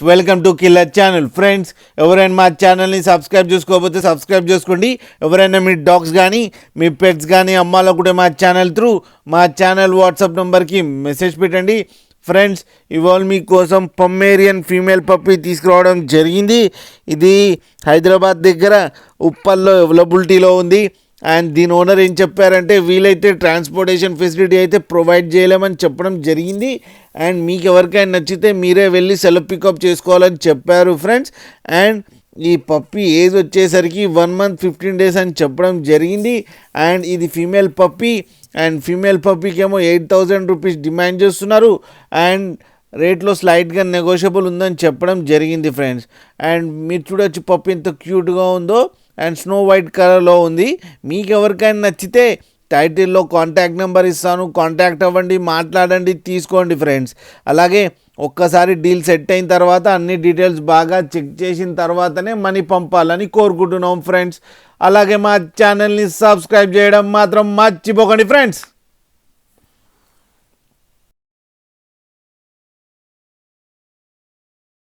Welcome to killer channel. Friends, ఎవరైనా మా ఛానల్ని సబ్స్క్రైబ్ చేసుకోకపోతే సబ్స్క్రైబ్ చేసుకోండి. ఎవరైనా మీ డాగ్స్ కానీ మీ పెట్స్ కానీ అమ్మాలనుకుంటే మా ఛానల్ త్రూ మా ఛానల్ వాట్సాప్ నెంబర్కి మెసేజ్ పెట్టండి. ఫ్రెండ్స్, ఇవాళ మీకోసం పొమేరియన్ ఫీమేల్ పప్పీ తీసుకురావడం జరిగింది. ఇది హైదరాబాద్ దగ్గర ఉప్పల్లో అవైలబిలిటీలో ఉంది. అండ్ దీని ఓనర్ ఏం చెప్పారంటే వీలైతే ట్రాన్స్పోర్టేషన్ ఫెసిలిటీ అయితే ప్రొవైడ్ చేయలేమని చెప్పడం జరిగింది. అండ్ మీకు ఎవరికైనా నచ్చితే మీరే వెళ్ళి సెల్ఫ్ పికప్ చేసుకోవాలని చెప్పారు ఫ్రెండ్స్. అండ్ ఈ పప్పీ ఏజ్ వచ్చేసరికి 1 month 15 days అని చెప్పడం జరిగింది. అండ్ ఇది ఫీమేల్ పప్పీ. అండ్ ఫీమేల్ పప్పీకి ఏమో 8,000 రూపీస్ డిమాండ్ చేస్తున్నారు. అండ్ రేట్లో స్లైట్గా నెగోషియబుల్ ఉందని చెప్పడం జరిగింది ఫ్రెండ్స్. అండ్ మీరు చూడొచ్చు పప్పీ ఎంత క్యూట్గా ఉందో. అండ్ స్నో వైట్ కలర్లో ఉంది. మీకు ఎవరికైనా నచ్చితే టైటిల్లో కాంటాక్ట్ నెంబర్ ఇస్తాను, కాంటాక్ట్ అవ్వండి, మాట్లాడండి, తీసుకోండి ఫ్రెండ్స్. అలాగే ఒక్కసారి డీల్ సెట్ అయిన తర్వాత అన్ని డీటెయిల్స్ బాగా చెక్ చేసిన తర్వాతనే మనీ పంపాలని కోరుకుంటున్నాం ఫ్రెండ్స్. అలాగే మా ఛానల్ని సబ్స్క్రైబ్ చేయడం మాత్రం మర్చిపోకండి ఫ్రెండ్స్.